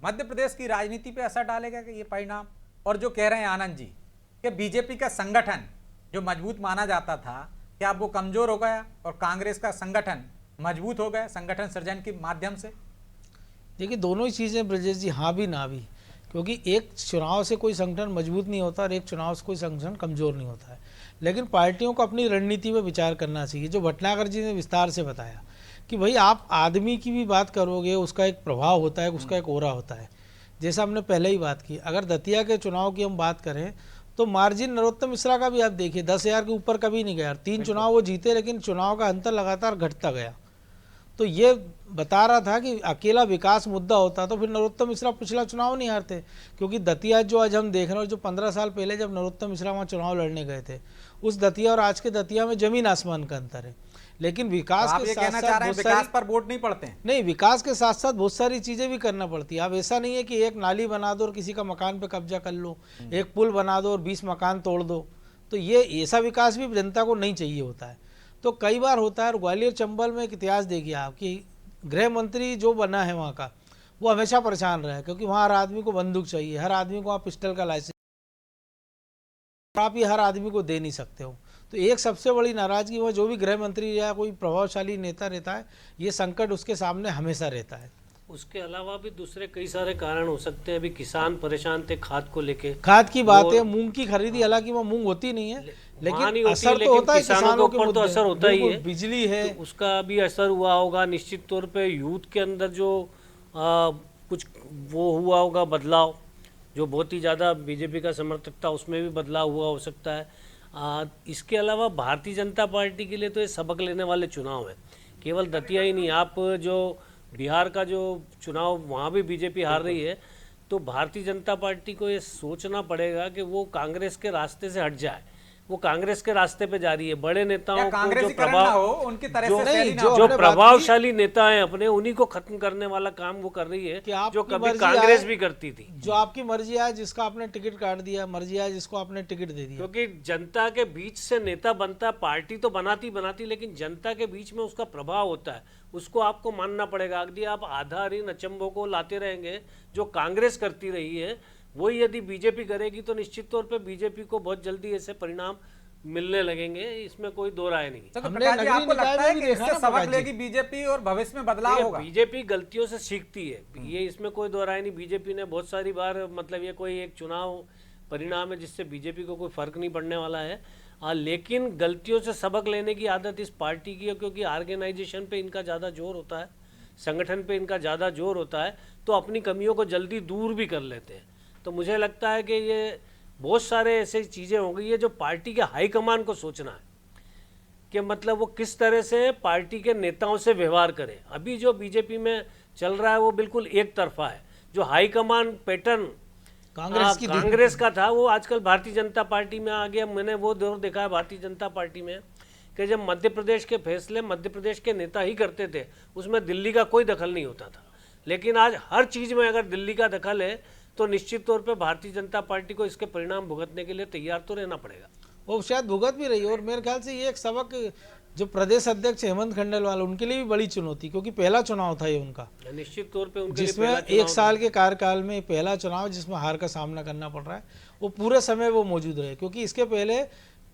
मध्य प्रदेश की राजनीति पे असर डालेगा कि ये परिणाम? और जो कह रहे हैं आनंद जी कि बीजेपी का संगठन जो मजबूत माना जाता था, क्या अब वो कमजोर हो गया और कांग्रेस का संगठन मजबूत हो गया संगठन सृजन के माध्यम से? देखिए, दोनों ही चीज़ें ब्रजेश जी, हाँ भी ना भी, क्योंकि एक चुनाव से कोई संगठन मजबूत नहीं होता और एक चुनाव से कोई संगठन कमज़ोर नहीं होता है। लेकिन पार्टियों को अपनी रणनीति में विचार करना चाहिए। जो भटनागर जी ने विस्तार से बताया कि भाई आप आदमी की भी बात करोगे, उसका एक प्रभाव होता है, उसका एक ओरा होता है। जैसा हमने पहले ही बात की, अगर दतिया के चुनाव की हम बात करें तो मार्जिन नरोत्तम मिश्रा का भी आप देखिए 10,000 के ऊपर कभी नहीं गया। 3 चुनाव वो जीते, लेकिन चुनाव का अंतर लगातार घटता गया। तो ये बता रहा था कि अकेला विकास मुद्दा होता तो फिर नरोत्तम मिश्रा पिछला चुनाव नहीं हारते, क्योंकि दतिया जो आज हम देख रहे हैं, जो 15 साल पहले जब नरोत्तम मिश्रा वहाँ चुनाव लड़ने गए थे, उस दतिया और आज के दतिया में जमीन आसमान का अंतर है। लेकिन विकास तो के साथ साथ विकास पर वोट नहीं पड़ते हैं? नहीं, विकास के साथ साथ बहुत सारी चीज़ें भी करना पड़ती है। अब ऐसा नहीं है कि एक नाली बना दो और किसी का मकान पे कब्जा कर लो, एक पुल बना दो और 20 मकान तोड़ दो। तो ये ऐसा विकास भी जनता को नहीं चाहिए होता है। तो कई बार होता है। और ग्वालियर चंबल में एक इतिहास देखिए आप कि गृह मंत्री जो बना है वहाँ का, वो हमेशा परेशान रहा है, क्योंकि वहाँ हर आदमी को बंदूक चाहिए, हर आदमी को वहाँ पिस्टल का लाइसेंस, आप ये हर आदमी को दे नहीं सकते हो। तो एक सबसे बड़ी नाराजगी वह जो भी गृह मंत्री या कोई प्रभावशाली नेता रहता है, ये संकट उसके सामने हमेशा रहता है। उसके अलावा भी दूसरे कई सारे कारण हो सकते हैं। अभी किसान परेशान थे खाद को लेके। खाद की बात है, मूंग की खरीदी, हालांकि वो मूंग होती नहीं है, लेकिन असर तो होता है किसानों के ऊपर, तो असर होता ही है। बिजली है, तो उसका भी असर हुआ होगा निश्चित तौर पे। यूथ के अंदर जो कुछ वो हुआ होगा बदलाव, जो बहुत ही ज़्यादा बीजेपी का समर्थक था, उसमें भी बदलाव हुआ हो सकता है। इसके अलावा भारतीय जनता पार्टी के लिए तो ये सबक लेने वाले चुनाव है। केवल दतिया ही नहीं, आप जो बिहार का जो चुनाव, वहाँ भी बीजेपी हार रही है। तो भारतीय जनता पार्टी को ये सोचना पड़ेगा कि वो कांग्रेस के रास्ते से हट जाए। वो कांग्रेस के रास्ते पे जा रही है। बड़े नेताओं को जो प्रभाव, उनकी तरह जो, से जो प्रभावशाली नेता हैं अपने, उन्हीं को खत्म करने वाला काम वो कर रही है, जो कभी कांग्रेस भी करती थी। जो आपकी मर्जी है, जिसका आपने टिकट काट दिया, मर्जी है जिसको आपने टिकट दे दिया। क्योंकि जनता के बीच से नेता बनता, पार्टी तो बनाती, लेकिन जनता के बीच में उसका प्रभाव होता है, उसको आपको मानना पड़ेगा। यदि आप आधारहीन अचंभों को लाते रहेंगे जो कांग्रेस करती रही है, वही यदि बीजेपी करेगी, तो निश्चित तौर पे बीजेपी को बहुत जल्दी ऐसे परिणाम मिलने लगेंगे। इसमें कोई दो राय नहीं। तो प्रकाश जी, आपको लगता है कि इससे सबक लेगी बीजेपी और भविष्य में बदलाव होगा? बीजेपी गलतियों से सीखती है, ये इसमें कोई दो राय नहीं। बीजेपी ने बहुत सारी बार, मतलब ये कोई एक चुनाव परिणाम है जिससे बीजेपी को कोई फर्क नहीं पड़ने वाला है। लेकिन गलतियों से सबक लेने की आदत इस पार्टी की है, क्योंकि ऑर्गेनाइजेशन पे इनका ज़्यादा जोर होता है, संगठन पे इनका ज़्यादा जोर होता है, तो अपनी कमियों को जल्दी दूर भी कर लेते हैं। तो मुझे लगता है कि ये बहुत सारे ऐसे चीज़ें हो गई है जो पार्टी के हाईकमान को सोचना है कि मतलब वो किस तरह से पार्टी के नेताओं से व्यवहार करे। अभी जो बीजेपी में चल रहा है वो बिल्कुल एक तरफा है। जो हाईकमान पैटर्न कांग्रेस का था, वो आजकल भारतीय जनता पार्टी में आ गया। मैंने वो दौर देखा है भारतीय जनता पार्टी में कि जब मध्य प्रदेश के फैसले मध्य प्रदेश के नेता ही करते थे, उसमें दिल्ली का कोई दखल नहीं होता था। लेकिन आज हर चीज़ में अगर दिल्ली का दखल है, तो निश्चित तौर पे भारतीय जनता पार्टी को इसके परिणाम भुगतने के लिए तैयार तो रहना पड़ेगा। वो शायद भुगत भी रही है। और मेरे ख्याल से ये एक सबक जो प्रदेश अध्यक्ष हेमंत खंडेलवाल, उनके लिए भी बड़ी चुनौती, क्योंकि पहला चुनाव था ये उनका, निश्चित तौर पे उनके जिसमें एक साल के कार्यकाल में पहला चुनाव जिसमें हार का सामना करना पड़ रहा है। वो पूरे समय वो मौजूद रहे, क्योंकि इसके पहले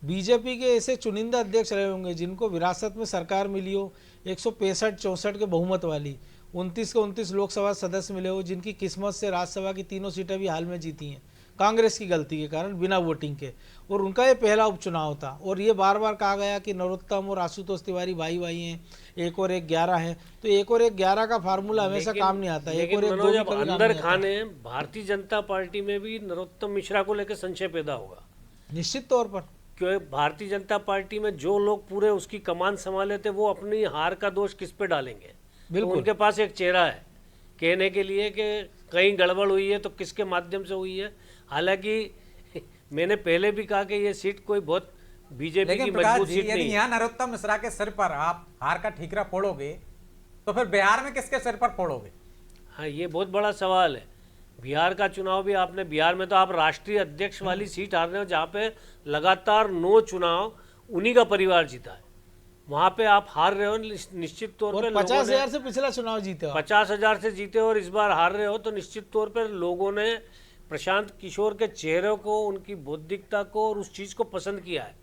बीजेपी के ऐसे चुनिंदा अध्यक्ष रहे होंगे जिनको विरासत में सरकार मिली हो, 165-64 के बहुमत वाली 29 के 29 लोकसभा सदस्य मिले हो, जिनकी किस्मत से राज्यसभा की 3 सीटें भी हाल में जीती हैं कांग्रेस की गलती के कारण, बिना वोटिंग के। और उनका ये पहला उपचुनाव था। और ये बार बार कहा गया कि नरोत्तम और आशुतोष तिवारी भाई भाई हैं, 1 और 1 11 हैं। तो 1 और 1 11 का फार्मूला हमेशा काम नहीं आता। 1 और 1 2 जब अंदर खाने भारतीय जनता पार्टी में भी नरोत्तम मिश्रा को लेकर संशय पैदा होगा निश्चित तौर पर, क्योंकि भारतीय जनता पार्टी में जो लोग पूरे उसकी कमान संभाले थे, वो अपनी हार का दोष किस पे डालेंगे? तो उनके पास एक चेहरा है कहने के लिए कि कहीं गड़बड़ हुई है तो किसके माध्यम से हुई है। हालांकि मैंने पहले भी कहा कि ये सीट कोई बहुत बीजेपी की मजबूत सीट नहीं है। यहाँ नरोत्तम मिश्रा के सिर पर आप हार का ठीकरा फोड़ोगे, तो फिर बिहार में किसके सिर पर फोड़ोगे? हाँ, ये बहुत बड़ा सवाल है। बिहार का चुनाव भी आपने, बिहार में तो आप राष्ट्रीय अध्यक्ष वाली सीट हार रहे हो, जहाँ पे लगातार 9 चुनाव उन्हीं का परिवार जीता है। वहां पे आप हार रहे हो निश्चित तौर और पे 50,000 से पिछला चुनाव जीते हो आप। 50,000 से जीते और इस बार हार रहे हो, तो निश्चित तौर पर लोगों ने प्रशांत किशोर के चेहरे को, उनकी बौद्धिकता को और उस चीज को पसंद किया है।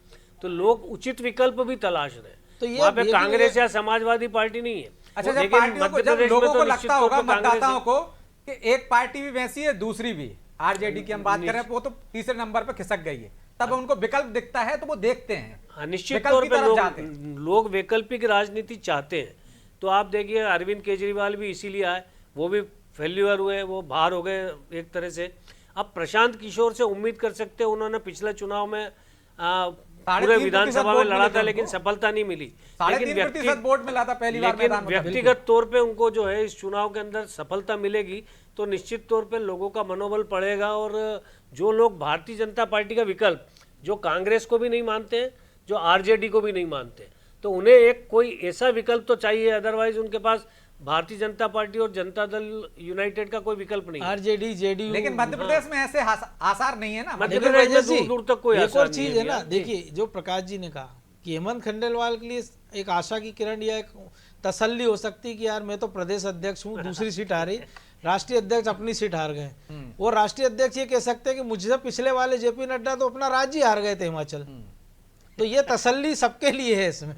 तो लोग उचित विकल्प भी तलाश रहे हैं। तो ये वहाँ पे भी कांग्रेस या समाजवादी पार्टी नहीं है। अच्छा, जब लेकिन पार्टियों को, मध्य जब प्रदेश में लोगों तो को निश्चित लगता तौर होगा पे कांग्रेस मतदाताओं को कि एक पार्टी भी वैसी है दूसरी भी, आरजेडी की हम बात करें, वो तो तीसरे नंबर पर खिसक गई है, तब उनको विकल्प दिखता है तो वो देखते हैं। हाँ, निश्चित विकल्प तौर की पे तरफ जाते लोग वैकल्पिक राजनीति चाहते हैं। तो आप देखिए अरविंद केजरीवाल भी इसीलिए आए, वो भी फेल्यूअर हुए, वो बाहर हो गए एक तरह से। अब प्रशांत किशोर से उम्मीद कर सकते हैं, उन्होंने पिछले चुनाव में पूरे 3.5% विधानसभा में वोट लड़ा मिले था थे लेकिन उनको। सफलता नहीं मिली। 3.5% वोट मिला था पहली बार लेकिन मैदान में। व्यक्तिगत तौर पे उनको जो है इस चुनाव के अंदर सफलता मिलेगी तो निश्चित तौर पे लोगों का मनोबल बढ़ेगा। और जो लोग भारतीय जनता पार्टी का विकल्प, जो कांग्रेस को भी नहीं मानते हैं, जो आरजेडी को भी नहीं मानते, तो उन्हें एक कोई ऐसा विकल्प तो चाहिए, अदरवाइज उनके पास भारतीय जनता पार्टी और जनता दल यूनाइटेड का कोई विकल्प नहीं है। आरजेडी जेडीयू, लेकिन मध्य प्रदेश में ऐसे आसार नहीं है ना। मध्य लेकिन प्रदेश में राजेश जी, दूर दूर तक कोई एक आसार और नहीं चीज है है ना, भैया। देखिए जो प्रकाश जी ने कहा कि हेमंत खंडेलवाल के लिए एक आशा की किरण या एक तसल्ली हो सकती है कि यार मैं तो प्रदेश अध्यक्ष हूँ, दूसरी सीट आ रही, राष्ट्रीय अध्यक्ष अपनी सीट हार गए। और राष्ट्रीय अध्यक्ष ये कह सकते हैं कि मुझसे पिछले वाले जेपी नड्डा तो अपना राज्य हार गए थे हिमाचल। तो ये तसल्ली सबके लिए है इसमें।